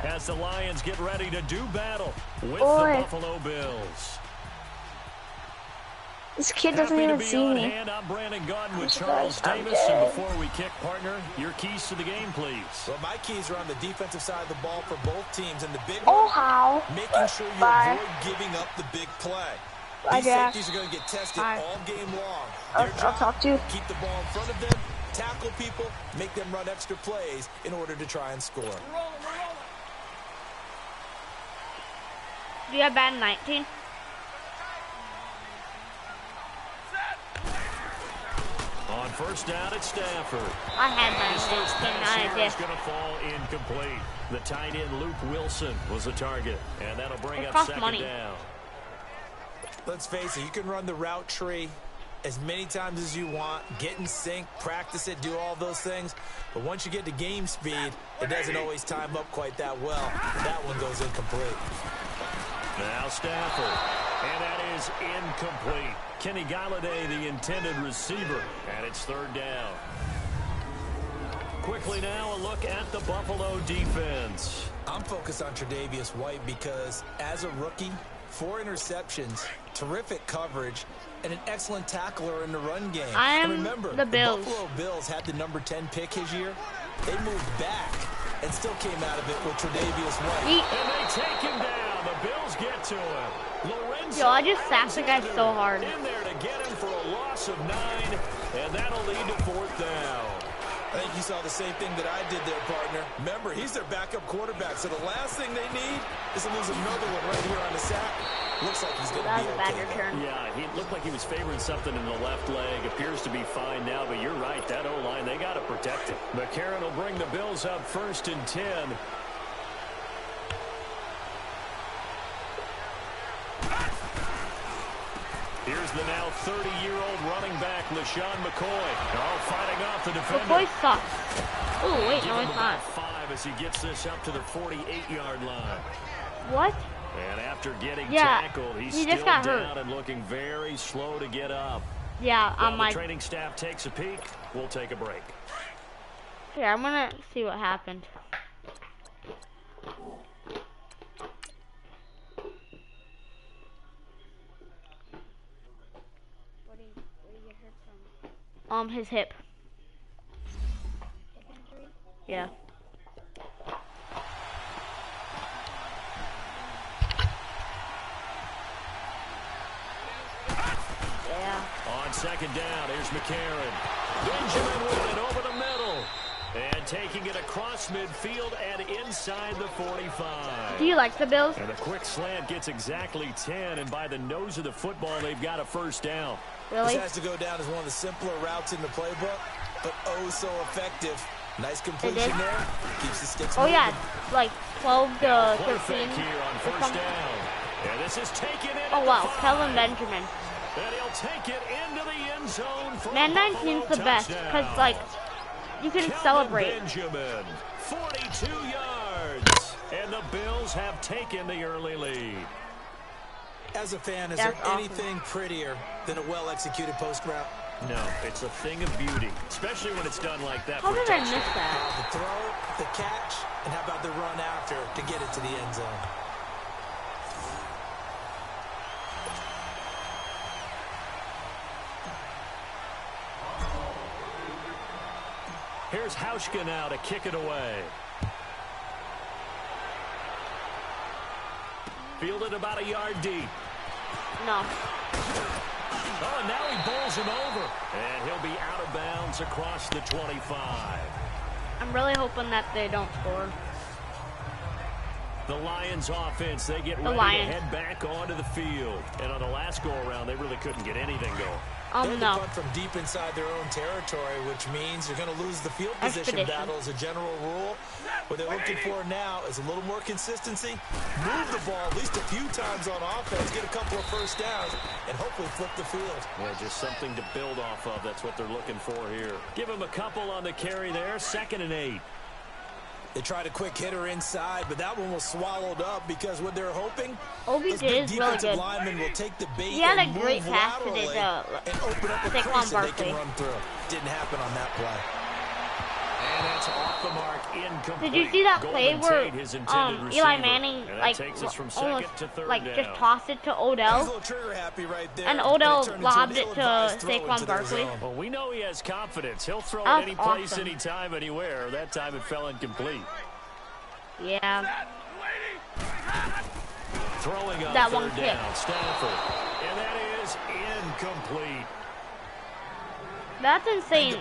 as the Lions get ready to do battle with the Buffalo Bills. This kid doesn't even see me. I'm Brandon Gordon with Charles Davis. And before we kick, partner, your keys to the game, please. Well, my keys are on the defensive side of the ball for both teams. And the big one, making sure you avoid giving up the big play. These safeties are going to get tested all game long. Their job, talk to you. Keep the ball in front of them, tackle people, make them run extra plays in order to try and score. Do you have Madden 19? On first down at Stafford. I had Madden 19. It's going to fall incomplete. The tight end Luke Wilson was the target, and that'll bring up second down. Let's face it, you can run the route tree as many times as you want, get in sync, practice it, do all those things. But once you get to game speed, it doesn't always time up quite that well. That one goes incomplete. Now Stafford, and that is incomplete. Kenny Galladay, the intended receiver, and it's third down. Quickly now, a look at the Buffalo defense. I'm focused on Tre'Davious White because as a rookie, 4 interceptions, terrific coverage, and an excellent tackler in the run game. And remember, the Buffalo Bills had the number 10 pick his year. They moved back and still came out of it with Tre'Davious White. And they take him down. The Bills get to him. Yo, I just sacked the guy so hard. In there to get him for a loss of 9, and that'll lead to fourth down. I think you saw the same thing that I did there, partner. Remember, he's their backup quarterback, so the last thing they need is to lose another one right here on the sack. Looks like he's going to be okay. Return. Yeah, he looked like he was favoring something in the left leg. Appears to be fine now, but you're right. That O-line, they got to protect it. McCarron will bring the Bills up first and 10. Here's the now 30-year-old running back, LaShawn McCoy. Oh, fighting off the defender. McCoy sucks. Oh, wait, no, it's not. 5 as he gets this up to the 48-yard line. What? And after getting tackled, he's he just still got down hurt. and looking very slow to get up. Yeah, While the training staff takes a peek, we'll take a break. Yeah, I'm going to see what happened. His hip. Yeah. On second down, here's McCarron. Benjamin with it over the middle. And taking it across midfield and inside the 45. Do you like the Bills? And a quick slant gets exactly 10, and by the nose of the football, they've got a first down. Really? This has to go down as one of the simpler routes in the playbook, but oh so effective. Nice completion there. Keeps the sticks moving. Yeah, like 12 to 13. Here on first down. And this is taken in. Oh wow, Kellen Benjamin. And he'll take it into the end zone for Man, 19's the best, because like you can celebrate. Benjamin, 42 yards, and the Bills have taken the early lead. As a fan, is there anything prettier than a well-executed post route? No, it's a thing of beauty, especially when it's done like that. How did I miss that? The throw, the catch, and how about the run after to get it to the end zone? Here's Hauschka now to kick it away. Fielded about a yard deep. No. Oh, and now he bowls him over. And he'll be out of bounds across the 25. I'm really hoping that they don't score. The Lions offense, they get ready to head back onto the field. And on the last go-around, they really couldn't get anything going. They punt from deep inside their own territory, which means you're going to lose the field position battle as a general rule. What they're looking for now is a little more consistency, move the ball at least a few times on offense, get a couple of first downs, and hopefully flip the field. Yeah, just something to build off of. That's what they're looking for here. Give them a couple on the carry there, 2nd and 8. They tried a quick hitter inside, but that one was swallowed up because what they're hoping is really good. Linemen will take the bait he had and a great move pass to and open up a crease that they can run through. Didn't happen on that play. And that's off the mark, incomplete. Did you see that play where Eli Manning almost just tossed it to Odell? And Odell lobbed it to Saquon Barkley. Well, we know he has confidence. He'll throw it any place, anytime, anywhere. That time it fell incomplete. Yeah. Throwing on that third one kick. Down, Stafford. And that is incomplete. That's insane.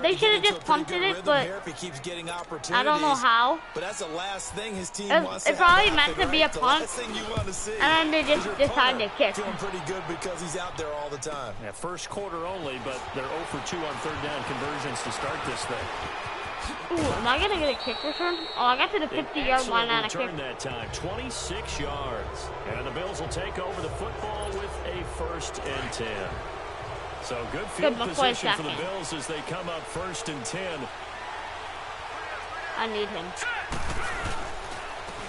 They should have just punted it, but I don't know how. But that's the last thing his team wants. It probably meant to be a punt, and then they just decided to kick. Feeling pretty good because he's out there all the time. Yeah, first quarter only, but they're 0 for 2 on third down conversions to start this thing. Ooh, am I gonna get a kick return? Oh, I got to the 50-yard line on a kick. That time, 26 yards, and the Bills will take over the football with a 1st and 10. So good field position for the Bills as they come up 1st and 10. I need him.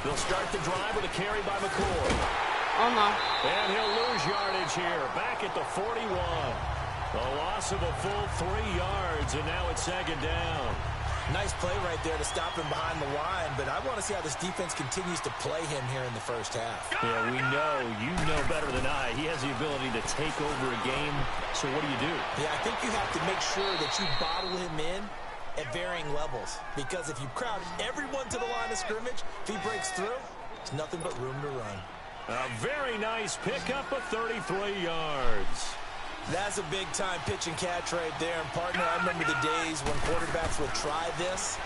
They'll start the drive with a carry by McCoy. Oh no. And he'll lose yardage here. Back at the 41. A loss of a full 3 yards, and now it's 2nd down. Nice play right there to stop him behind the line, but I want to see how this defense continues to play him here in the first half. Yeah, you know better than I. He has the ability to take over a game, so what do you do? Yeah, I think you have to make sure that you bottle him in at varying levels, because if you crowd everyone to the line of scrimmage, if he breaks through, there's nothing but room to run. A very nice pickup of 33 yards. That's a big-time pitch and catch right there. And, partner, I remember the days when quarterbacks would try this.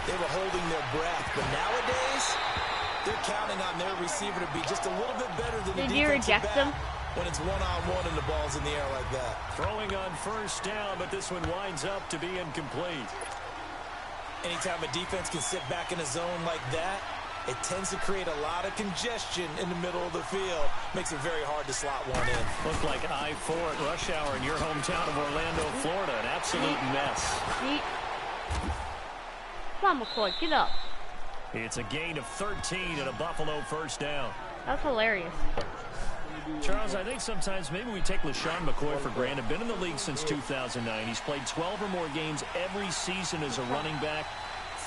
They were holding their breath. But nowadays, they're counting on their receiver to be just a little bit better than the defensive back. Did you reject them? When it's one-on-one and the ball's in the air like that. Throwing on 1st down, but this one winds up to be incomplete. Anytime a defense can sit back in a zone like that, it tends to create a lot of congestion in the middle of the field. Makes it very hard to slot one in. Looked like I-4 at rush hour in your hometown of Orlando, Florida. An absolute mess. Come on, McCoy, get up. It's a gain of 13 and a Buffalo 1st down. That's hilarious. Charles, I think sometimes maybe we take LaShawn McCoy for granted. Been in the league since 2009. He's played 12 or more games every season as a running back.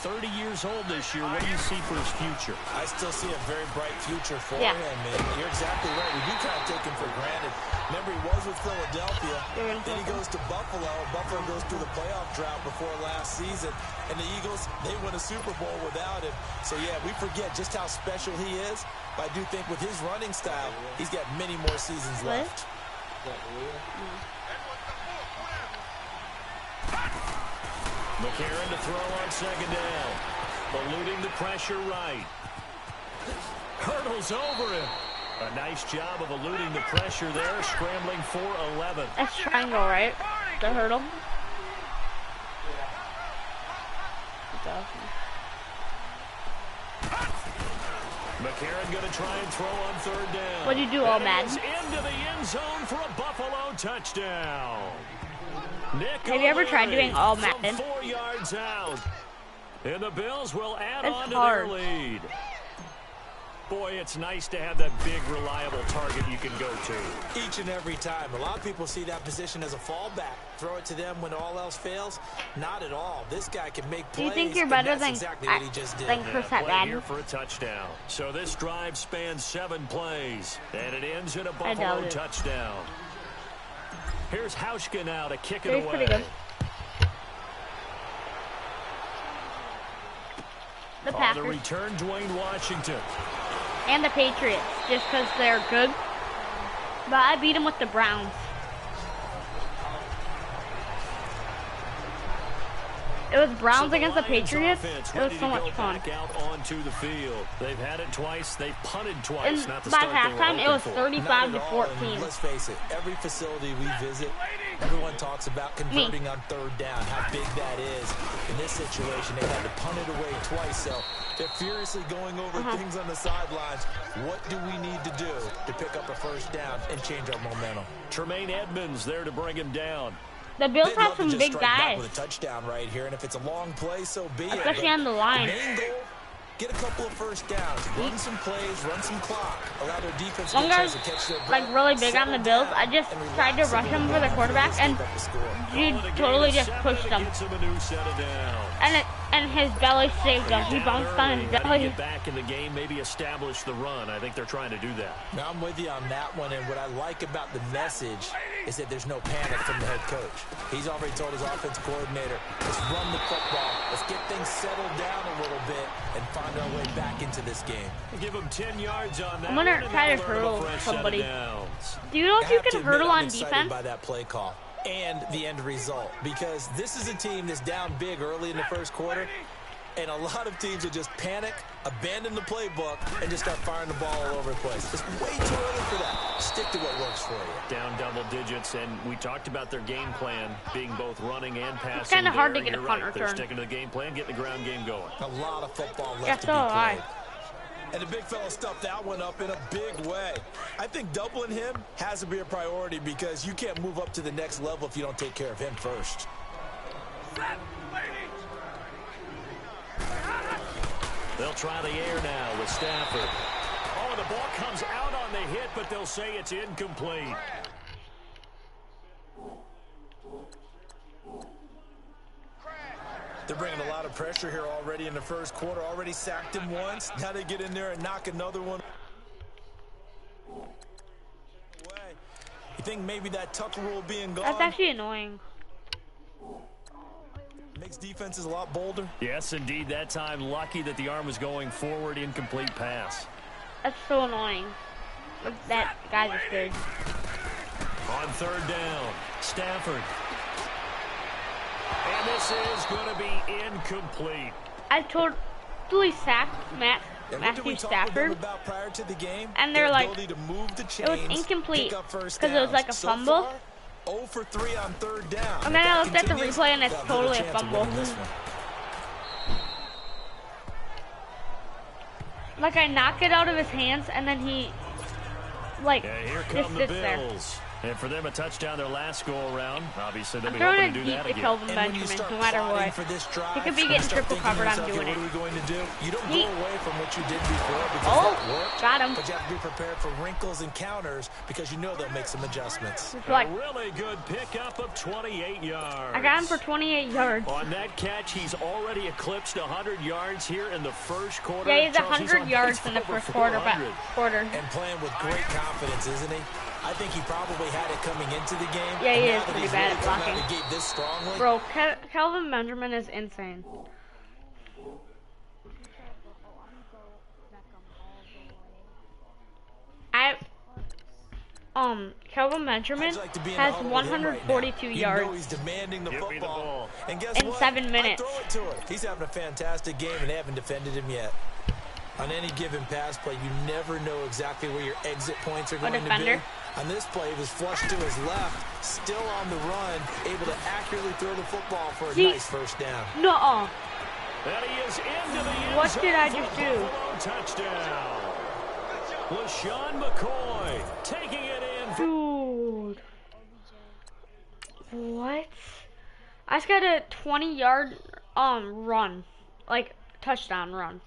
30 years old this year. What do you see for his future? I still see a very bright future for him, and you're exactly right. We do kind of take him for granted. Remember, he was with Philadelphia, then he goes to Buffalo. Buffalo goes through the playoff drought before last season, and the Eagles, they win a Super Bowl without him. So, yeah, we forget just how special he is, but I do think with his running style, he's got many more seasons left. McCarron to throw on 2nd down. Eluding the pressure right. Hurdles over him. A nice job of eluding the pressure there, scrambling for 11. That's triangle, right? The hurdle. McCarron going to try and throw on 3rd down. What do you do, all Madden? Into the end zone for a Buffalo touchdown. Have you ever tried doing all Madden? 4 yards out. And the Bills will add on to hard. their lead. Boy, it's nice to have that big, reliable target you can go to. Each and every time. A lot of people see that position as a fallback. Throw it to them when all else fails. Not at all. This guy can make plays. Do you think you're better than exactly what he just did. Chris at Madden? Here for a touchdown. So this drive spans 7 plays, and it ends in a Buffalo touchdown. Here's Hauschka now to kick it away. Pretty good. The Packers. On the return, Dwayne Washington. And the Patriots, just because they're good. But I beat them with the Browns. It was Browns against the Patriots. It was so much fun. Out onto the field. They've had it twice. They've punted twice. And by halftime, it was 35-14. Let's face it. Every facility we visit, everyone talks about converting on 3rd down. How big that is. In this situation, they had to punt it away twice. So they're furiously going over things on the sidelines. What do we need to do to pick up a 1st down and change our momentum? Tremaine Edmonds there to bring him down. The Bills have some big guys. With a touchdown right here, and if it's a long play, so be it. Especially on the line. The main goal, get a couple of 1st downs, run some plays, run some clock, allow their defense to catch their breath. Like really big on the Bills. I just tried to rush him for the quarterback, and you totally just pushed him. And and his belly saved him. He bounced on his belly. Get back in the game, maybe establish the run. I think they're trying to do that. Now I'm with you on that one, and what I like about the message is that there's no panic from the head coach. He's already told his offense coordinator, let's run the football, let's get things settled down a little bit, and find our way back into this game. Give him 10 yards on that. I'm gonna try to hurdle somebody. Do you know if you can hurdle on defense? By that play call and the end result, because this is a team that's down big early in the first quarter, and a lot of teams will just panic, abandon the playbook, and just start firing the ball all over the place. It's way too early for that. Stick to what works for you. Down double digits, and we talked about their game plan being both running and passing. It's kind of hard to get a punt return. They're sticking to the game plan, getting the ground game going. A lot of football left to be played. And the big fella stuffed that one up in a big way. I think doubling him has to be a priority because you can't move up to the next level if you don't take care of him first. They'll try the air now with Stafford. Oh, the ball comes out on the hit, but they'll say it's incomplete. They're bringing a lot of pressure here already in the first quarter. Already sacked him once. Now they get in there and knock another one away. You think maybe that Tucker rule being gone? That's actually annoying. Makes defenses a lot bolder. Yes, indeed. That time, lucky that the arm was going forward. Incomplete pass. That's so annoying. That guy just did. On third down, Stafford. And this is going to be incomplete. I totally sacked Matthew Stafford, about prior to the game? And they're like, it was incomplete because it was like a fumble. 0 for 3 on third down. And then I looked at the replay and it's totally a fumble. Like I knocked it out of his hands and then he like just sits there. And for them, a touchdown their last go-around. Obviously, they'll be hoping to do that again. Kelvin Benjamin, no matter what. He could be getting triple covered, I'm doing it. What are we going to do? You don't go away from what you did before because that worked. Got him. But you have to be prepared for wrinkles and counters because you know they'll make some adjustments. A really good pickup of 28 yards. I got him for 28 yards. On that catch, he's already eclipsed 100 yards here in the first quarter. Yeah, he's 100 yards in the first quarter. And playing with great confidence, isn't he? I think he probably had it coming into the game. Yeah, he is pretty bad at blocking. This strongly. Bro, Kelvin Benjamin is insane. Kelvin Benjamin has 142 yards he's demanding the football. And guess in 7 minutes. Throw it to him. He's having a fantastic game, and they haven't defended him yet. On any given pass play, you never know exactly where your exit points are going to be. On this play, he was flushed to his left, still on the run, able to accurately throw the football for a nice first down. Nuh-uh. And he is into the end What zone did I just do? Touchdown. LaShawn McCoy taking it in. Dude. What? I just got a 20-yard run. Like, touchdown run.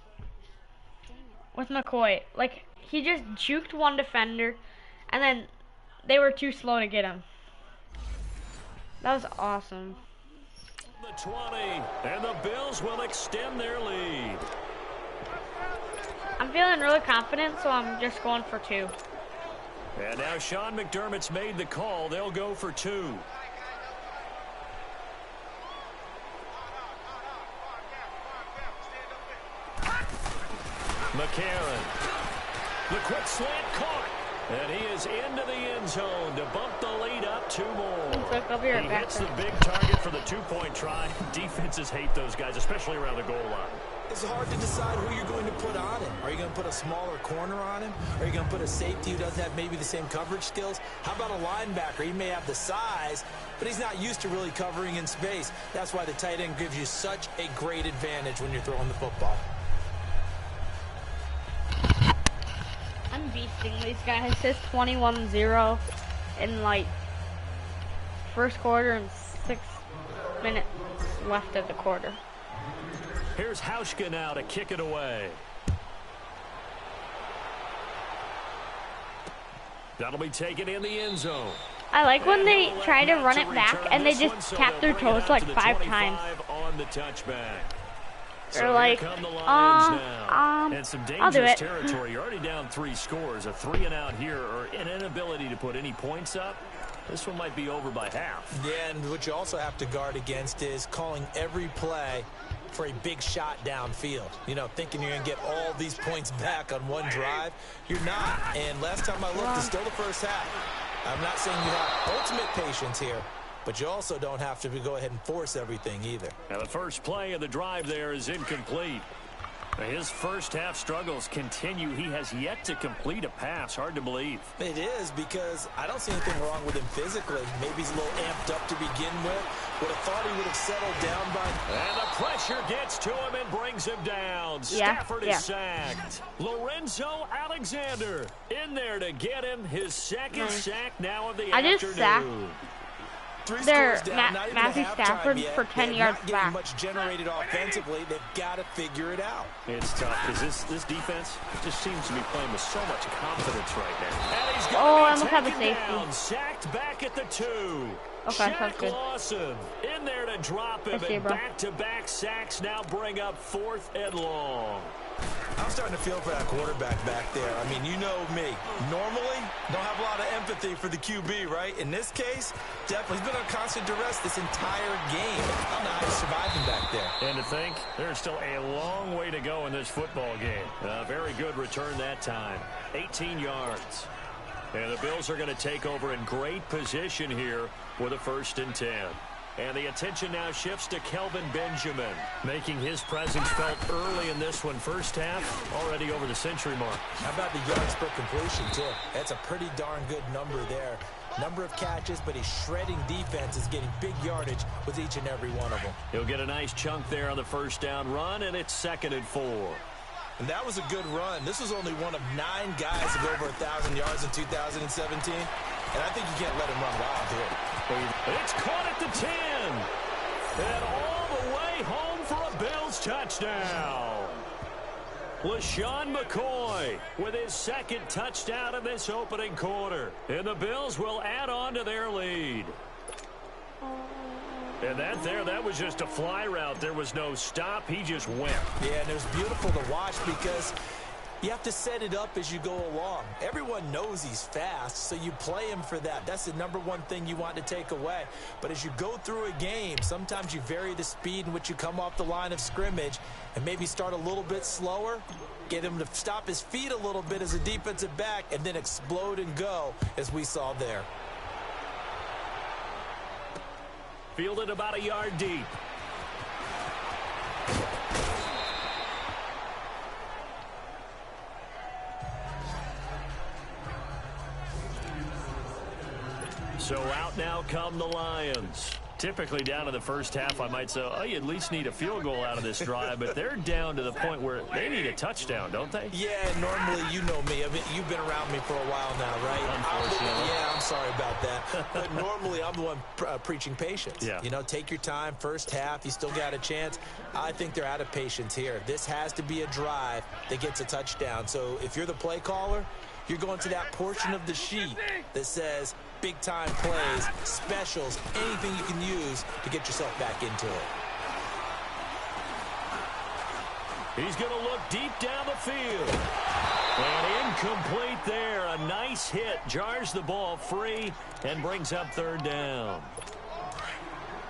With McCoy. Like, he just juked one defender, and then they were too slow to get him. That was awesome. The 20, and the Bills will extend their lead. I'm feeling really confident, so I'm just going for 2. And now Sean McDermott's made the call. They'll go for 2. McCarron. The quick slant caught. And he is into the end zone to bump the lead up 2 more. He hits the big target for the 2-point try. Defenses hate those guys, especially around the goal line. It's hard to decide who you're going to put on him. Are you going to put a smaller corner on him? Are you going to put a safety who doesn't have maybe the same coverage skills? How about a linebacker? He may have the size, but he's not used to really covering in space. That's why the tight end gives you such a great advantage when you're throwing the football. I'm beasting these guys. It's 21-0 in like first quarter and 6 minutes left of the quarter. Here's Hauschka now to kick it away. That'll be taken in the end zone. I like when they try to run it back and they just tap their toes like 5 times. On the touchback. Or like, and some dangerous I'll do it. territory. You're already down 3 scores. A 3 and out here, or an inability to put any points up. This one might be over by half. Yeah, and what you also have to guard against is calling every play for a big shot downfield. You know, thinking you're going to get all these points back on one drive. You're not. And last time I looked, it's still the first half. I'm not saying you have ultimate patience here, but you also don't have to go ahead and force everything either. Now the first play of the drive there is incomplete. His first half struggles continue. He has yet to complete a pass. Hard to believe. It is, because I don't see anything wrong with him physically. Maybe he's a little amped up to begin with. Would have thought he would have settled down by... And the pressure gets to him and brings him down. Stafford is sacked. Lorenzo Alexander in there to get him his second sack now of the afternoon. I just sacked Matthew Stafford for 10 yards back. Much generated offensively. They've got to figure it out. It's tough because this defense just seems to be playing with so much confidence right now. And he's I almost have a safety. Down, sacked back at the 2. Okay, sounds good. Lawson in there to drop him, and back-to-back sacks now bring up 4th and long. I'm starting to feel for that quarterback back there. I mean, you know me. Normally, don't have a lot of empathy for the QB, right? In this case, definitely. He's been on constant duress this entire game. I don't know how he's surviving back there. And to think, there's still a long way to go in this football game. Very good return that time. 18 yards. And the Bills are going to take over in great position here with a 1st and 10. And the attention now shifts to Kelvin Benjamin, making his presence felt early in this one. First half, already over the century mark. How about the yards per completion, too? That's a pretty darn good number there. Number of catches, but he's shredding defense, is getting big yardage with each and every one of them. He'll get a nice chunk there on the first down run, and it's 2nd and 4. And that was a good run. This was only one of 9 guys to go over 1,000 yards in 2017. And I think you can't let him run wild here. It's caught at the 10. And all the way home for a Bills touchdown. LaShawn McCoy with his 2nd touchdown in this opening quarter. And the Bills will add on to their lead. And that was just a fly route. There was no stop. He just went. Yeah, and it was beautiful to watch because you have to set it up as you go along. Everyone knows he's fast, so you play him for that. That's the number one thing you want to take away. But as you go through a game, sometimes you vary the speed in which you come off the line of scrimmage and maybe start a little bit slower, get him to stop his feet a little bit as a defensive back, and then explode and go, as we saw there. Fielded about a yard deep. So out now come the Lions. Typically down in the first half, I might say, oh, you at least need a field goal out of this drive, but they're down to the point where they need a touchdown, don't they? Yeah, normally, you know me. I mean, you've been around me for a while now, right? Unfortunately. Yeah, I'm sorry about that. But normally, I'm the one preaching patience. Yeah. You know, take your time. First half, you still got a chance. I think they're out of patience here. This has to be a drive that gets a touchdown. So if you're the play caller, you're going to that portion of the sheet that says big-time plays, specials, anything you can use to get yourself back into it. He's going to look deep down the field. And incomplete there. A nice hit. Jars the ball free and brings up 3rd down.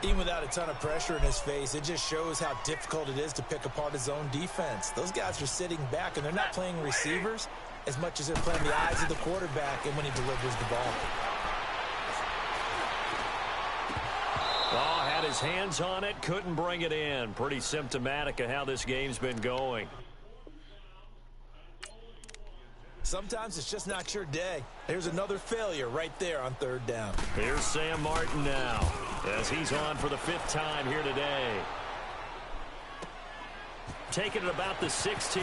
Even without a ton of pressure in his face, it just shows how difficult it is to pick apart his own defense. Those guys are sitting back, and they're not playing receivers as much as they're playing the eyes of the quarterback and when he delivers the ball. Oh, had his hands on it, couldn't bring it in. Pretty symptomatic of how this game's been going. Sometimes it's just not your day. There's another failure right there on 3rd down. Here's Sam Martin now as he's on for the 5th time here today. Taking it about the 16.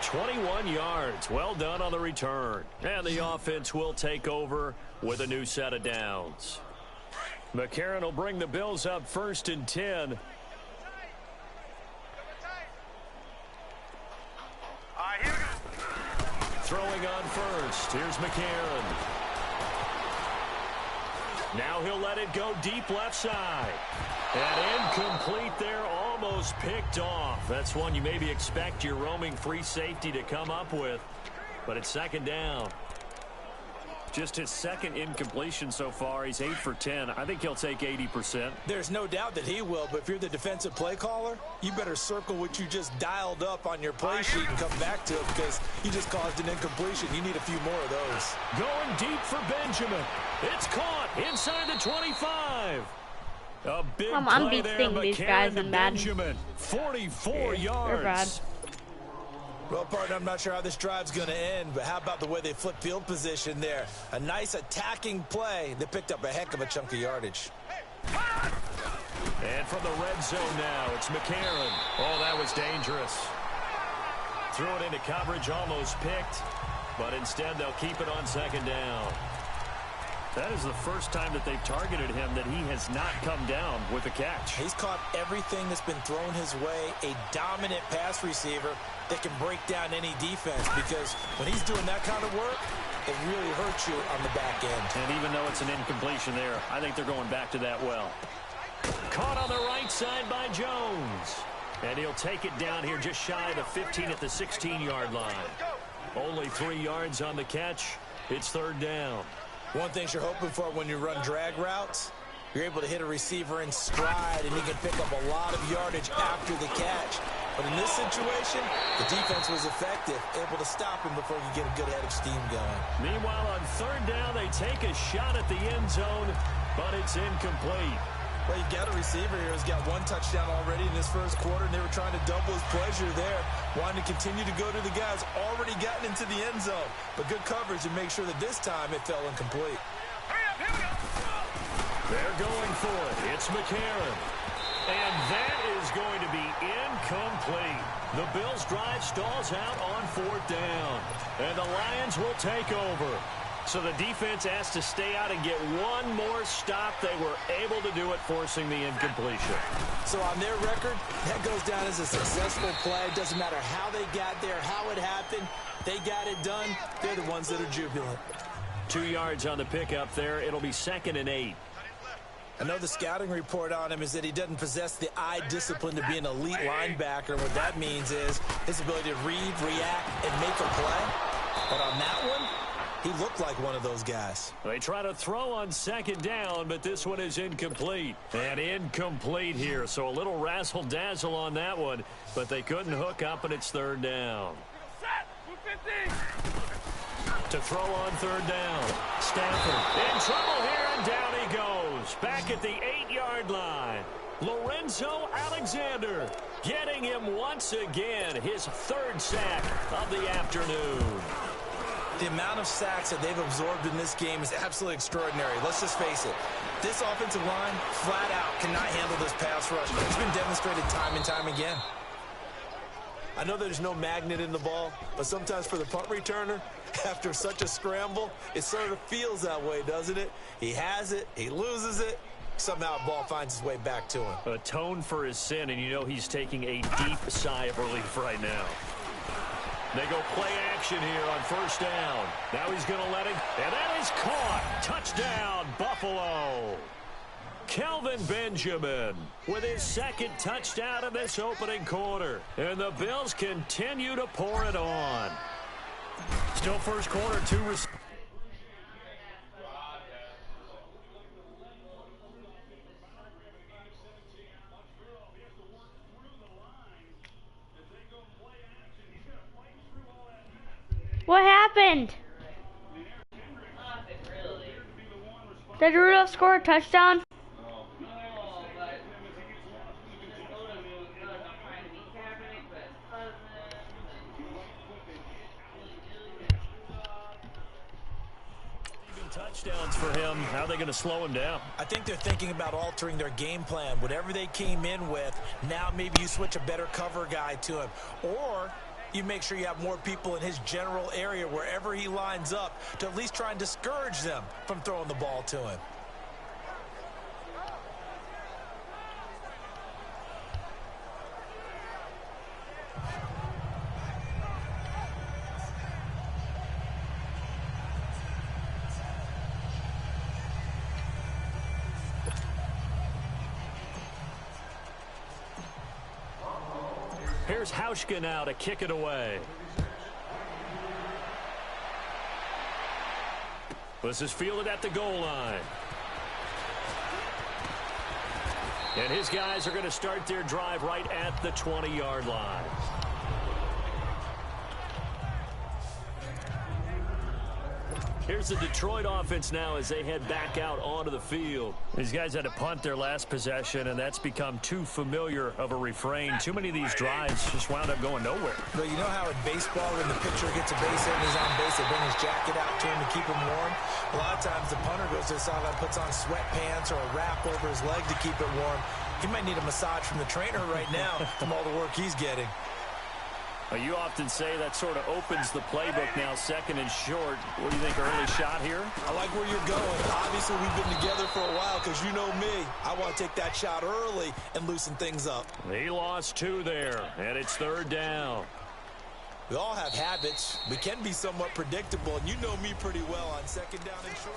21 yards. Well done on the return. And the offense will take over with a new set of downs. McCarron will bring the Bills up 1st and 10. Throwing on first. Here's McCarron. Now he'll let it go deep left side. And incomplete there, almost picked off. That's one you maybe expect your roaming free safety to come up with. But it's second down. Just his second incompletion so far. He's 8 for 10. I think he'll take 80%. There's no doubt that he will, but if you're the defensive play caller, you better circle what you just dialed up on your play sheet and come back to it because you just caused an incompletion. You need a few more of those. Going deep for Benjamin. It's caught inside the 25. A big play there, these guys in Madden. Benjamin, 44 yards. Well, partner, I'm not sure how this drive's going to end, but how about the way they flip field position there? A nice attacking play. They picked up a heck of a chunk of yardage. And from the red zone now, it's McCarron. Oh, that was dangerous. Threw it into coverage, almost picked, but instead they'll keep it on second down. That is the first time that they've targeted him that he has not come down with a catch. He's caught everything that's been thrown his way. A dominant pass receiver that can break down any defense because when he's doing that kind of work, it really hurts you on the back end. And even though it's an incompletion there, I think they're going back to that well. Caught on the right side by Jones. And he'll take it down here just shy of the 15 at the 16-yard line. Only 3 yards on the catch. It's third down. One thing you're hoping for when you run drag routes, you're able to hit a receiver in stride and he can pick up a lot of yardage after the catch. But in this situation, the defense was effective, able to stop him before you get a good head of steam going. Meanwhile, on third down, they take a shot at the end zone, but it's incomplete. Well, you got a receiver here who's got 1 touchdown already in this first quarter, and they were trying to double his pleasure there, wanting to continue to go to the guys already gotten into the end zone. But good coverage to make sure that this time it fell incomplete. They're going for it. It's McCarron. And that is going to be incomplete. The Bills' drive stalls out on fourth down. And the Lions will take over. So the defense has to stay out and get one more stop. They were able to do it, forcing the incompletion. So on their record, that goes down as a successful play. Doesn't matter how they got there, how it happened. They got it done. They're the ones that are jubilant. 2 yards on the pickup there. It'll be 2nd and 8. I know the scouting report on him is that he doesn't possess the eye discipline to be an elite linebacker. What that means is his ability to read, react, and make a play. But on that one, he looked like one of those guys. They try to throw on second down, but this one is incomplete. And incomplete here, so a little razzle-dazzle on that one, but they couldn't hook up, and it's third down. To throw on third down. Stafford in trouble here, and down he goes. Back at the 8-yard line. Lorenzo Alexander getting him once again, his 3rd sack of the afternoon. The amount of sacks that they've absorbed in this game is absolutely extraordinary. Let's just face it. This offensive line, flat out, cannot handle this pass rush. It's been demonstrated time and time again. I know there's no magnet in the ball, but sometimes for the punt returner, after such a scramble, it sort of feels that way, doesn't it? He has it, he loses it, somehow the ball finds its way back to him. Atone for his sin, and you know he's taking a deep sigh of relief right now. They go play action here on first down. Now he's going to let it, and that is caught. Touchdown, Buffalo. Kelvin Benjamin with his 2nd touchdown of this opening quarter. And the Bills continue to pour it on. Still first quarter, 2 receivers. What happened? Did Rudolph score a touchdown? Touchdowns for him. How are they going to slow him down? I think they're thinking about altering their game plan. Whatever they came in with, now maybe you switch a better cover guy to him. Or you make sure you have more people in his general area wherever he lines up to at least try and discourage them from throwing the ball to him. Here's Hauschka now to kick it away. This is fielded at the goal line. And his guys are going to start their drive right at the 20-yard line. Here's the Detroit offense now as they head back out onto the field. These guys had to punt their last possession, and that's become too familiar of a refrain. Too many of these drives just wound up going nowhere. But you know how in baseball, when the pitcher gets a base hit and he's on base, they bring his jacket out to him to keep him warm? A lot of times the punter goes to the sideline, puts on sweatpants or a wrap over his leg to keep it warm. He might need a massage from the trainer right now from all the work he's getting. Well, you often say that sort of opens the playbook now, second and short. What do you think, early shot here? I like where you're going. Obviously, we've been together for a while because you know me. I want to take that shot early and loosen things up. He lost 2 there, and it's 3rd down. We all have habits. We can be somewhat predictable, and you know me pretty well on 2nd down and short.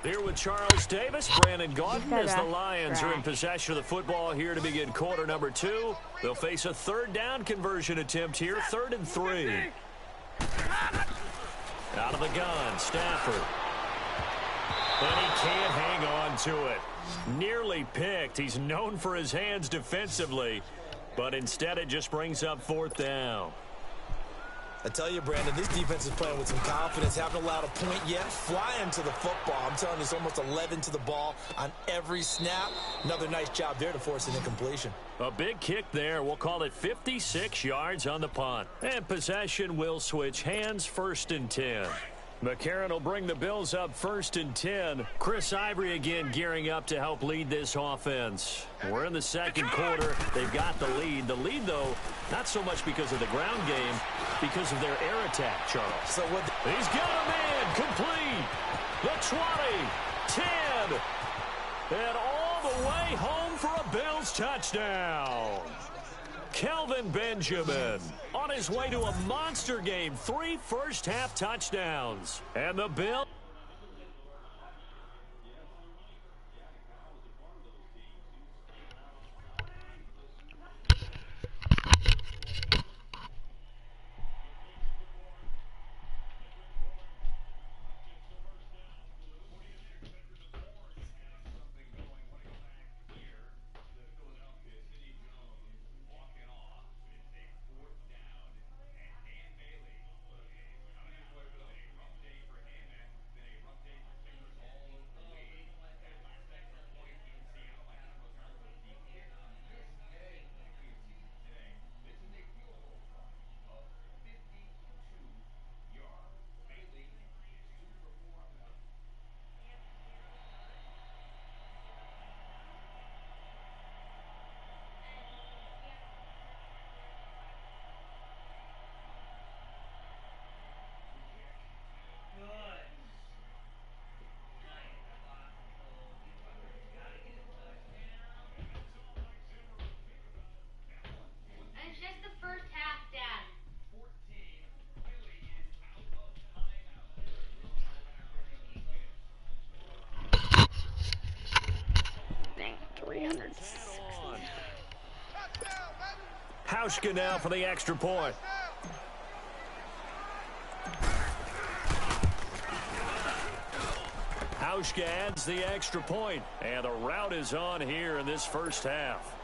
Here with Charles Davis, Brandon Gaudin as the Lions are in possession of the football here to begin quarter number 2. They'll face a 3rd down conversion attempt here, 3rd and 3. Out of the gun, Stafford. And he can't hang on to it. Nearly picked. He's known for his hands defensively, but instead it just brings up 4th down. I tell you, Brandon, this defense is playing with some confidence. Haven't allowed a point yet. Flying to the football. I'm telling you, it's almost 11 to the ball on every snap. Another nice job there to force an incompletion. A big kick there. We'll call it 56 yards on the punt. And possession will switch hands, 1st and 10. McCarron will bring the Bills up 1st and 10. Chris Ivory again gearing up to help lead this offense. We're in the 2nd quarter. They've got the lead. The lead, though, not so much because of the ground game, because of their air attack, Charles. So what? He's got a man complete. The 20, 10, and all the way home for a Bills touchdown. Kelvin Benjamin on his way to a monster game. 3 first-half touchdowns. And the Bills. Hauschka now for the extra point. Hauschka adds the extra point, and the route is on here in this first half.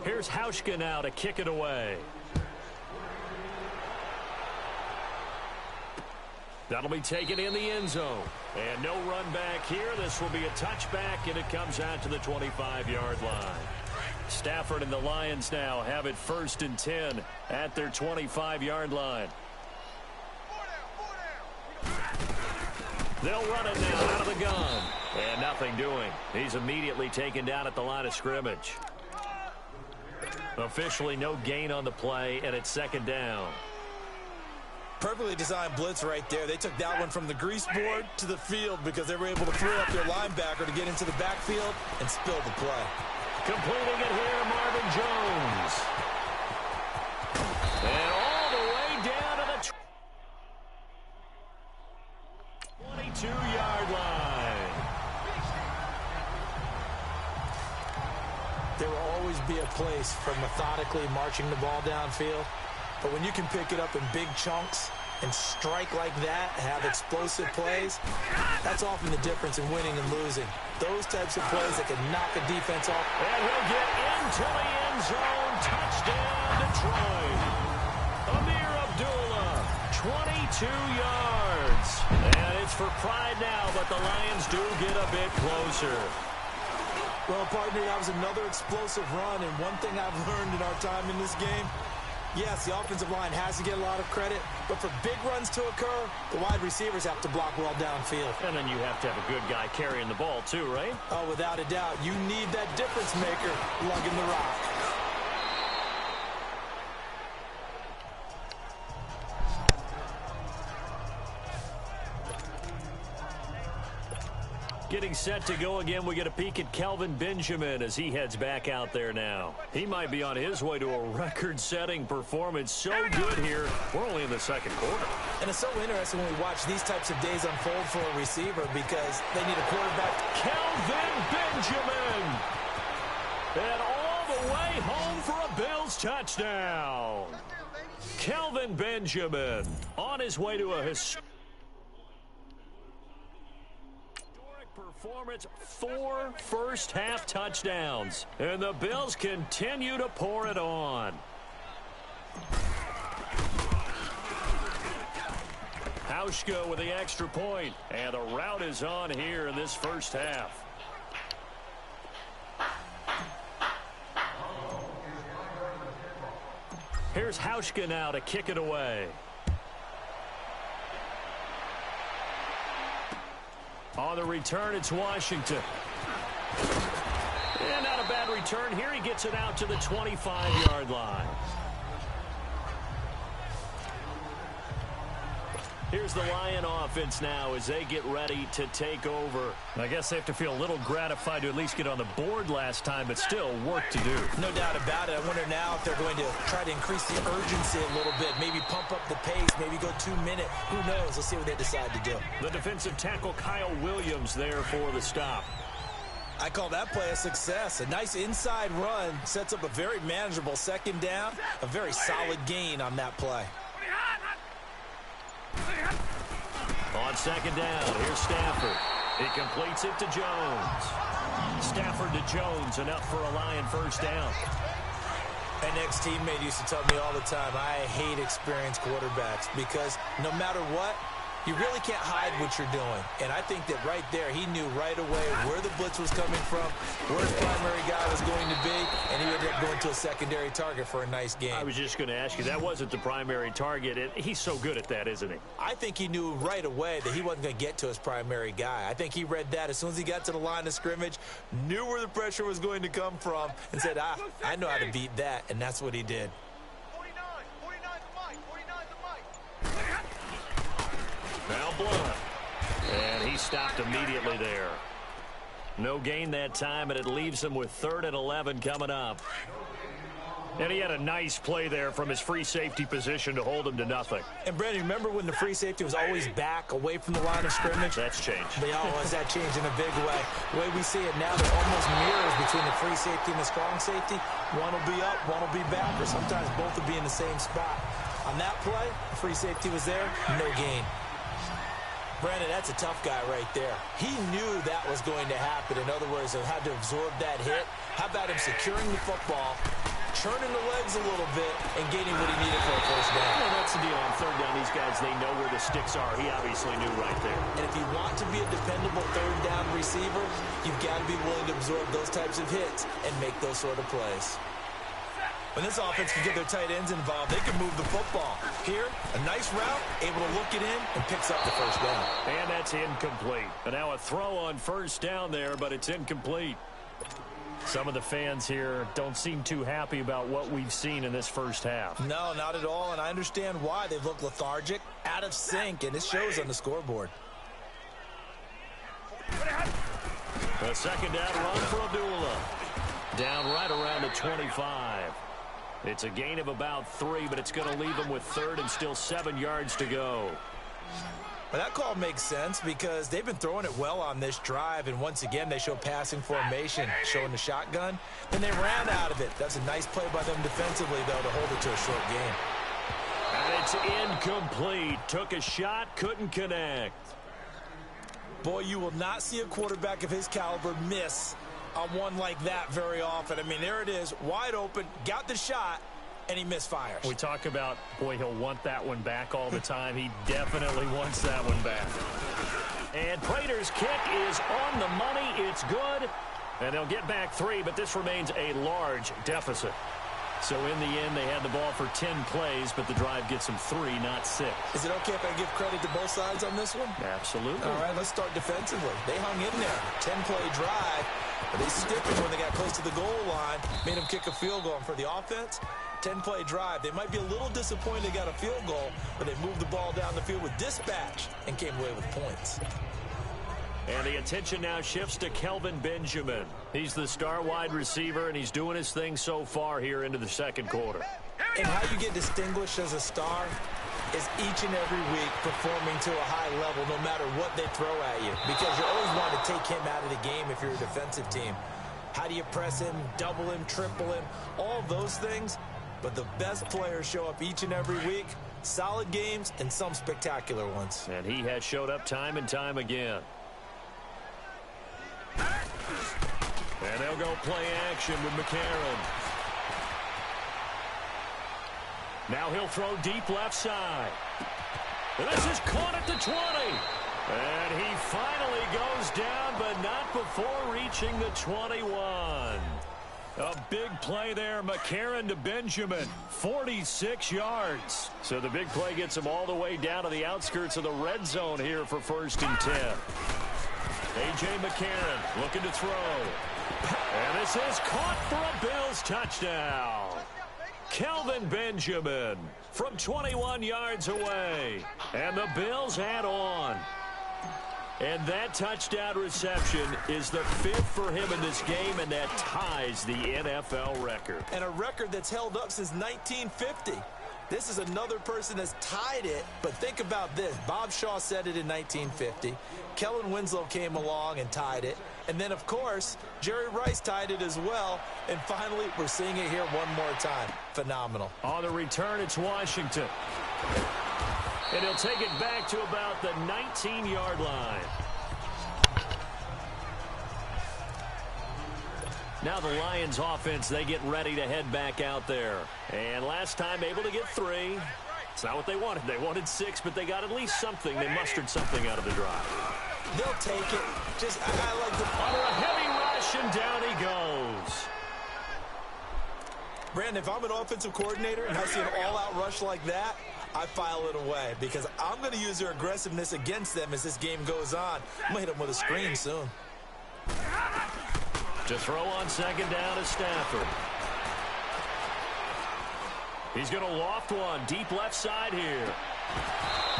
Here's Hauschka now to kick it away. That'll be taken in the end zone. And no run back here. This will be a touchback, and it comes out to the 25-yard line. Stafford and the Lions now have it 1st and 10 at their 25-yard line. They'll run it now out of the gun. And nothing doing. He's immediately taken down at the line of scrimmage. Officially no gain on the play, and it's 2nd down. Perfectly designed blitz right there. They took that one from the grease board to the field because they were able to throw up their linebacker to get into the backfield and spill the play. Completing it here, Marvin Jones. And all the way down to the 22-yard line. There will always be a place for methodically marching the ball downfield. But when you can pick it up in big chunks and strike like that, have explosive plays, that's often the difference in winning and losing. Those types of plays that can knock a defense off. And he'll get into the end zone. Touchdown, Detroit. Amir Abdullah, 22 yards. And it's for pride now, but the Lions do get a bit closer. Well, partner, that was another explosive run, and one thing I've learned in our time in this game, yes, the offensive line has to get a lot of credit, but for big runs to occur, the wide receivers have to block well downfield. And then you have to have a good guy carrying the ball too, right? Oh, without a doubt. You need that difference maker lugging the rock. Getting set to go again, we get a peek at Kelvin Benjamin as he heads back out there now. He might be on his way to a record-setting performance. So good here. We're only in the second quarter. And it's so interesting when we watch these types of days unfold for a receiver because they need a quarterback. Kelvin Benjamin! And all the way home for a Bills touchdown. Kelvin Benjamin on his way to a historic performance, 4 first-half touchdowns, and the Bills continue to pour it on. Hauschka with the extra point, and the route is on here in this first half. Here's Hauschka now to kick it away. On the return, it's Washington. And not a bad return here. He gets it out to the 25-yard line. Here's the Lion offense now as they get ready to take over. I guess they have to feel a little gratified to at least get on the board last time, but still work to do. No doubt about it. I wonder now if they're going to try to increase the urgency a little bit, maybe pump up the pace, maybe go 2-minute. Who knows? Let's see what they decide to do. The defensive tackle Kyle Williams there for the stop. I call that play a success. A nice inside run sets up a very manageable second down, a very solid gain on that play. On second down, here's Stafford. He completes it to Jones. Stafford to Jones, enough for a Lion first down. An ex-teammate used to tell me all the time, I hate experienced quarterbacks because no matter what, you really can't hide what you're doing. And I think that right there, he knew right away where the blitz was coming from, where his primary guy was going to be, and he ended up going to a secondary target for a nice game. I was just going to ask you, that wasn't the primary target. He's so good at that, isn't he? I think he knew right away that he wasn't going to get to his primary guy. I think he read that as soon as he got to the line of scrimmage, knew where the pressure was going to come from, and said, I know how to beat that, and that's what he did. Now Blunt. And he stopped immediately there. No gain that time, and it leaves him with 3rd and 11 coming up. And he had a nice play there from his free safety position to hold him to nothing. And, Brandon, remember when the free safety was always back, away from the line of scrimmage? That's changed. Has that changed in a big way? The way we see it now, they're almost mirrors between the free safety and the strong safety. One will be up, one will be back, or sometimes both will be in the same spot. On that play, the free safety was there, no gain. Brandon, that's a tough guy right there. He knew that was going to happen. In other words, he had to absorb that hit. How about him securing the football, churning the legs a little bit, and getting what he needed for a first down? Well, that's the deal. On third down, these guys, they know where the sticks are. He obviously knew right there. And if you want to be a dependable third down receiver, you've got to be willing to absorb those types of hits and make those sort of plays. When this offense can get their tight ends involved, they can move the football. Here, a nice route, able to look it in, and picks up the first down. And that's incomplete. And now a throw on first down there, but it's incomplete. Some of the fans here don't seem too happy about what we've seen in this first half. No, not at all, and I understand why. They've looked lethargic, out of sync, and it shows on the scoreboard. A second down run for Abdullah. Down right around the 25. It's a gain of about 3, but it's going to leave him with 3rd and still 7 yards to go. Well, that call makes sense because they've been throwing it well on this drive, and once again, they show passing formation, showing the shotgun. Then they ran out of it. That's a nice play by them defensively, though, to hold it to a short game. And it's incomplete. Took a shot, couldn't connect. Boy, you will not see a quarterback of his caliber miss on one like that very often. I mean, there it is, wide open, got the shot, and he misfires. We talk about, boy, he'll want that one back all the time. He definitely wants that one back. And Prater's kick is on the money. It's good. And they'll get back 3, but this remains a large deficit. So in the end, they had the ball for 10 plays, but the drive gets them 3, not 6. Is it okay if I give credit to both sides on this one? Absolutely. All right, let's start defensively. They hung in there. 10-play drive, but they stiffened when they got close to the goal line, made them kick a field goal. And for the offense, 10-play drive. They might be a little disappointed they got a field goal, but they moved the ball down the field with dispatch and came away with points. And the attention now shifts to Kelvin Benjamin. He's the star wide receiver, and he's doing his thing so far here into the second quarter. And how you get distinguished as a star is each and every week performing to a high level no matter what they throw at you, because you always want to take him out of the game if you're a defensive team. How do you press him, double him, triple him, all of those things? But the best players show up each and every week, solid games and some spectacular ones. And he has showed up time and time again. And they'll go play action with McCarron. Now he'll throw deep left side. And this is caught at the 20. And he finally goes down, but not before reaching the 21. A big play there, McCarron to Benjamin, 46 yards. So the big play gets him all the way down to the outskirts of the red zone here for 1st and 10. A.J. McCarron looking to throw. And this is caught for a Bills touchdown. Kelvin Benjamin from 21 yards away. And the Bills add on. And that touchdown reception is the 5th for him in this game, and that ties the NFL record. And a record that's held up since 1950. This is another person that's tied it, but think about this. Bob Shaw said it in 1950. Kellen Winslow came along and tied it. And then, of course, Jerry Rice tied it as well. And finally, we're seeing it here one more time. Phenomenal. On the return, it's Washington. And he'll take it back to about the 19-yard line. Now the Lions offense, they get ready to head back out there. And last time able to get 3. It's not what they wanted. They wanted 6, but they got at least something. They mustered something out of the drive. They'll take it. Just, I like the... Under a heavy rush, and down he goes. Brandon, if I'm an offensive coordinator and I see an all-out rush like that, I file it away because I'm going to use their aggressiveness against them as this game goes on. I'm going to hit them with a screen soon. To throw on 2nd down is Stafford. He's going to loft one deep left side here.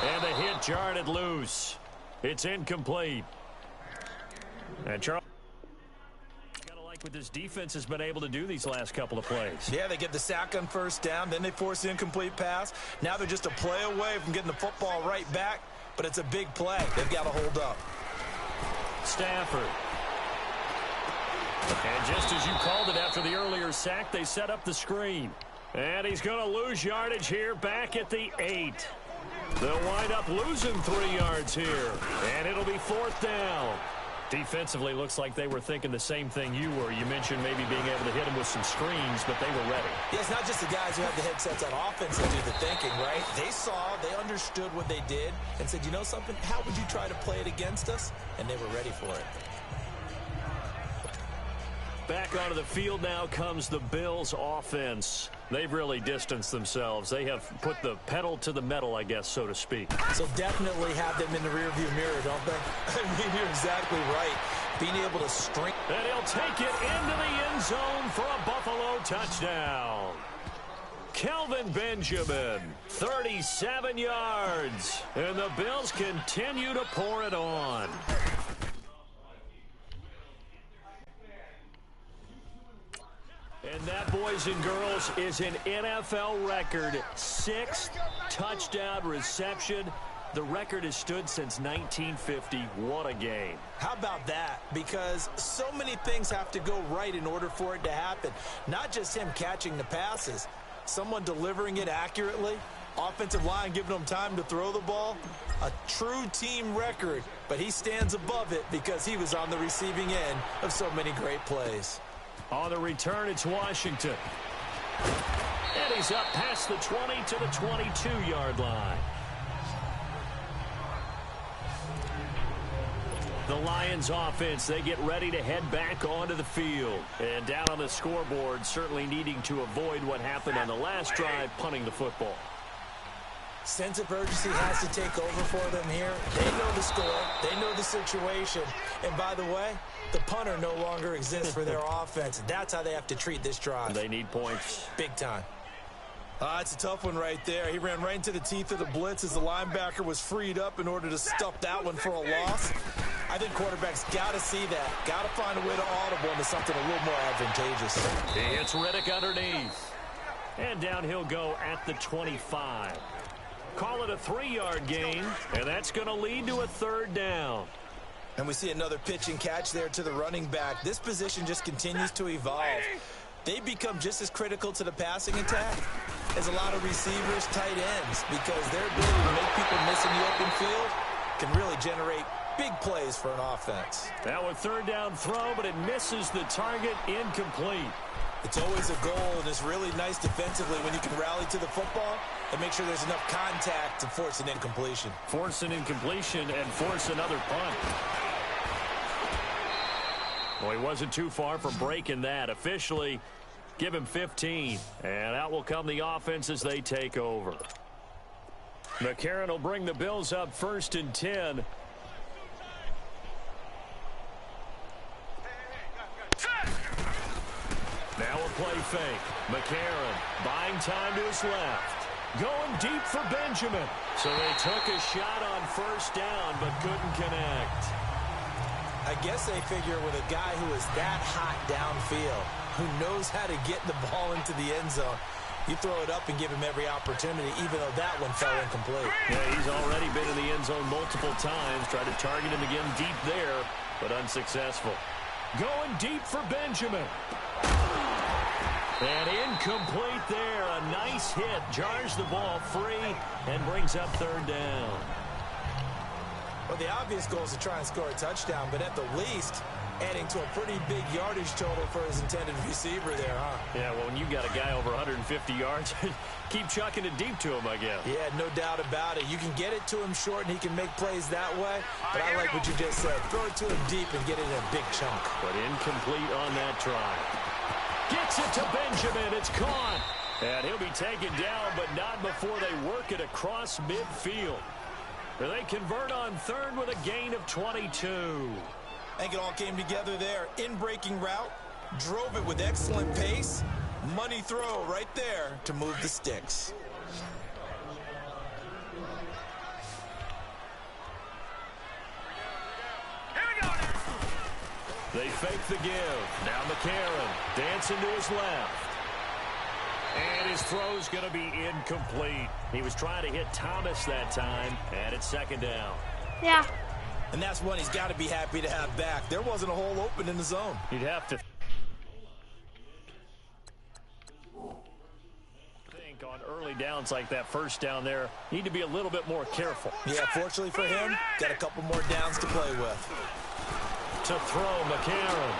And the hit jarred it loose. It's incomplete. And Charles, gotta like what this defense has been able to do these last couple of plays. Yeah, they get the sack on 1st down, then they force the incomplete pass. Now they're just a play away from getting the football right back, but it's a big play. They've got to hold up. Stafford. And just as you called it after the earlier sack, they set up the screen. And he's going to lose yardage here back at the 8. They'll wind up losing 3 yards here. And it'll be 4th down. Defensively, looks like they were thinking the same thing you were. You mentioned maybe being able to hit them with some screens, but they were ready. Yeah, it's not just the guys who have the headsets on offense that do the thinking, right? They saw, they understood what they did, and said, you know something? How would you try to play it against us? And they were ready for it. Back onto the field now comes the Bills offense. They've really distanced themselves. They have put the pedal to the metal, I guess, so to speak. So definitely have them in the rearview mirror, don't they? I mean, you're exactly right. Being able to string. And he'll take it into the end zone for a Buffalo touchdown. Kelvin Benjamin, 37 yards. And the Bills continue to pour it on. And that, boys and girls, is an NFL record 6th touchdown reception. The record has stood since 1950. What a game. How about that? Because so many things have to go right in order for it to happen. Not just him catching the passes, someone delivering it accurately, offensive line giving him time to throw the ball. A true team record, but he stands above it because he was on the receiving end of so many great plays. On the return, it's Washington. And he's up past the 20 to the 22-yard line. The Lions offense, they get ready to head back onto the field. And down on the scoreboard, certainly needing to avoid what happened on the last drive, punting the football. Sense of urgency has to take over for them here. They know the score. They know the situation. And by the way, the punter no longer exists for their offense. That's how they have to treat this drive. They need points. Big time. It's a tough one right there. He ran right into the teeth of the blitz as the linebacker was freed up in order to stuff that one for a loss. I think quarterbacks got to see that. Got to find a way to audible into something a little more advantageous. He hits Riddick underneath. And down he'll go at the 25. Call it a 3-yard gain, and that's going to lead to a 3rd down. And we see another pitch and catch there to the running back. This position just continues to evolve. They become just as critical to the passing attack as a lot of receivers, tight ends, because their ability to make people miss in the open field can really generate big plays for an offense. Now a 3rd down throw, but it misses the target, incomplete. It's always a goal, and it's really nice defensively when you can rally to the football and make sure there's enough contact to force an incompletion. Force an incompletion and force another punt. Well, he wasn't too far from breaking that. Officially, give him 15. And out will come the offense as they take over. McCarron will bring the Bills up 1st and 10. Now a play fake. McCarron buying time to his left. Going deep for Benjamin. So they took a shot on 1st down but couldn't connect. I guess they figure with a guy who is that hot downfield, who knows how to get the ball into the end zone, you throw it up and give him every opportunity, even though that one fell incomplete. Yeah, he's already been in the end zone multiple times. Tried to target him again deep there, but unsuccessful. Going deep for Benjamin. And incomplete there. A nice hit. Jars the ball free and brings up 3rd down. Well, the obvious goal is to try and score a touchdown, but at the least, adding to a pretty big yardage total for his intended receiver there, huh? Yeah, well, when you've got a guy over 150 yards, keep chucking it deep to him, I guess. Yeah, no doubt about it. You can get it to him short, and he can make plays that way, but I like what you just said. Throw it to him deep and get it in a big chunk. But incomplete on that try. Gets it to Benjamin. It's caught. And he'll be taken down, but not before they work it across midfield. They convert on 3rd with a gain of 22. I think it all came together there. In-breaking route, drove it with excellent pace. Money throw right there to move the sticks. They fake the give. Now McCarron dancing to his left. And his throw's going to be incomplete. He was trying to hit Thomas that time, and it's 2nd down. Yeah. And that's one he's got to be happy to have back. There wasn't a hole open in the zone. You'd have to think on early downs like that 1st down there, need to be a little bit more careful. Yeah, fortunately for him, got a couple more downs to play with. To throw, McCarron.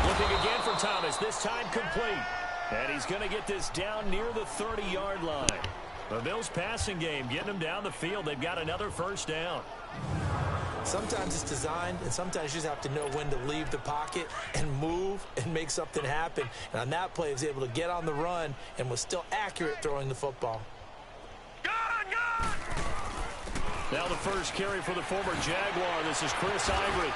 Looking again for Thomas, this time complete. And he's going to get this down near the 30-yard line. The Bills' passing game, getting them down the field. They've got another 1st down. Sometimes it's designed, and sometimes you just have to know when to leave the pocket and move and make something happen. And on that play, he was able to get on the run and was still accurate throwing the football. Now the first carry for the former Jaguar. This is Chris Ivory.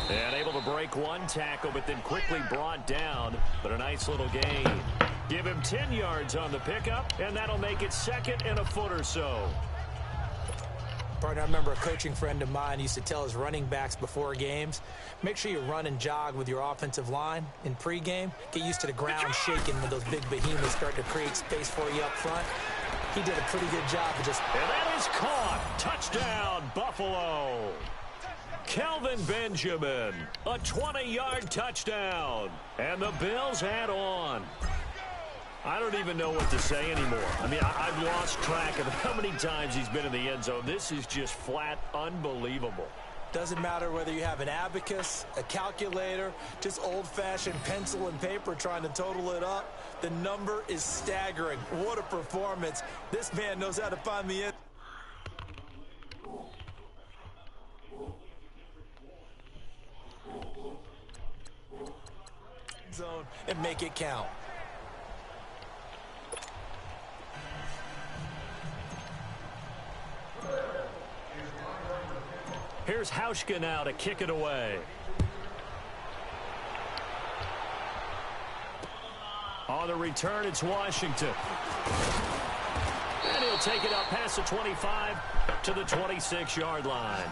And able to break one tackle, but then quickly brought down. But a nice little gain. Give him 10 yards on the pickup, and that'll make it 2nd and a foot or so. Partner, I remember a coaching friend of mine used to tell his running backs before games, make sure you run and jog with your offensive line in pregame. Get used to the ground shaking when those big behemoths start to create space for you up front. He did a pretty good job of just... And that is caught. Touchdown, Buffalo. Kelvin Benjamin, a 20-yard touchdown. And the Bills add on. I don't even know what to say anymore. I mean, I've lost track of how many times he's been in the end zone. This is just flat unbelievable. Doesn't matter whether you have an abacus, a calculator, just old-fashioned pencil and paper trying to total it up. The number is staggering. What a performance. This man knows how to find the end zone and make it count. Here's Hauschka now to kick it away. On the return, it's Washington. And he'll take it up past the 25 to the 26-yard line.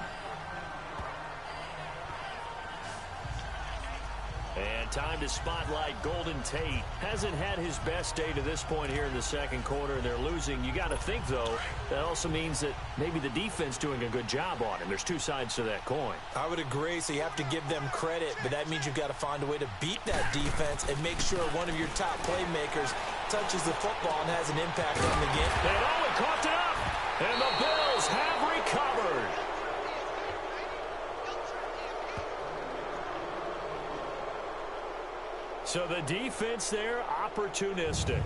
And time to spotlight Golden Tate. Hasn't had his best day to this point here in the second quarter. They're losing. You got to think, though, that also means that maybe the defense doing a good job on him. There's two sides to that coin. I would agree, so you have to give them credit, but that means you've got to find a way to beat that defense and make sure one of your top playmakers touches the football and has an impact on the game. And he caught it up, and the Bills have recovered. So the defense there, opportunistic.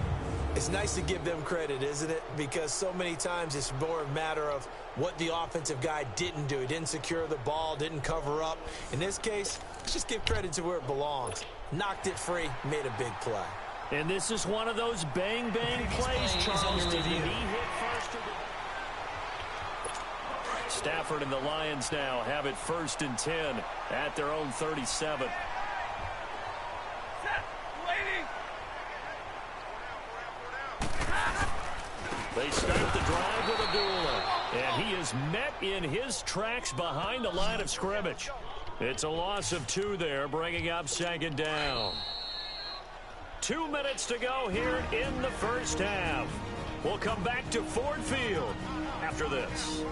It's nice to give them credit, isn't it? Because so many times it's more a matter of what the offensive guy didn't do. He didn't secure the ball, didn't cover up. In this case, let's just give credit to where it belongs. Knocked it free, made a big play. And this is one of those bang-bang plays, Charles. Did he hit first? Stafford and the Lions now have it 1st and 10 at their own 37. They start the drive with Abdullah, and he is met in his tracks behind the line of scrimmage. It's a loss of 2 there, bringing up 2nd down. 2 minutes to go here in the first half. We'll come back to Ford Field after this.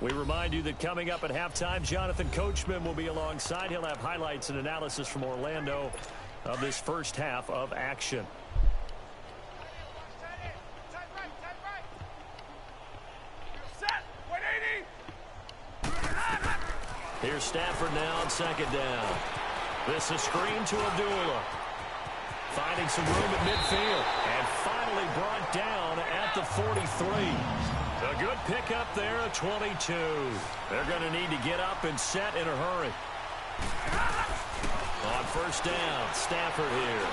We remind you that coming up at halftime, Jonathan Coachman will be alongside. He'll have highlights and analysis from Orlando of this first half of action. Here's Stafford now on 2nd down. This is screen to Abdullah. Finding some room at midfield. And finally brought down at the 43. A good pickup there at 22. They're going to need to get up and set in a hurry. On 1st down, Stafford here.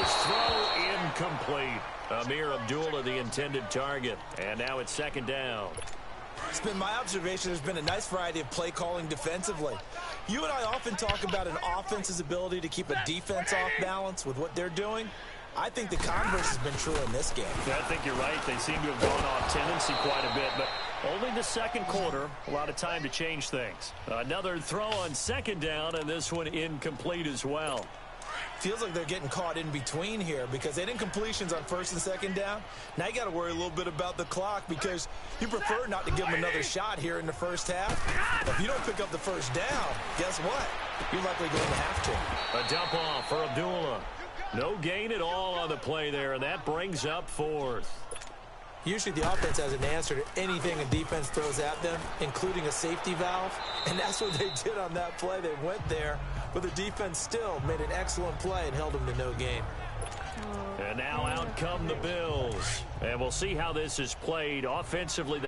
His throw incomplete. Amir Abdullah, the intended target. And now it's 2nd down. It's been my observation there's been a nice variety of play calling defensively. You and I often talk about an offense's ability to keep a defense off balance with what they're doing. I think the converse has been true in this game. Yeah, I think you're right. They seem to have gone off tendency quite a bit, but only the second quarter. A lot of time to change things. Another throw on 2nd down, and this one incomplete as well. Feels like they're getting caught in between here because they didn't completions on 1st and 2nd down. Now you got to worry a little bit about the clock because you prefer not to give them another shot here in the first half. If you don't pick up the 1st down, guess what? You're likely going to have to. A dump off for Abdullah. No gain at all on the play there, and that brings up 4th. Usually the offense has an answer to anything a defense throws at them, including a safety valve, and that's what they did on that play. They went there, but the defense still made an excellent play and held them to no gain. And now out come the Bills, and we'll see how this is played offensively.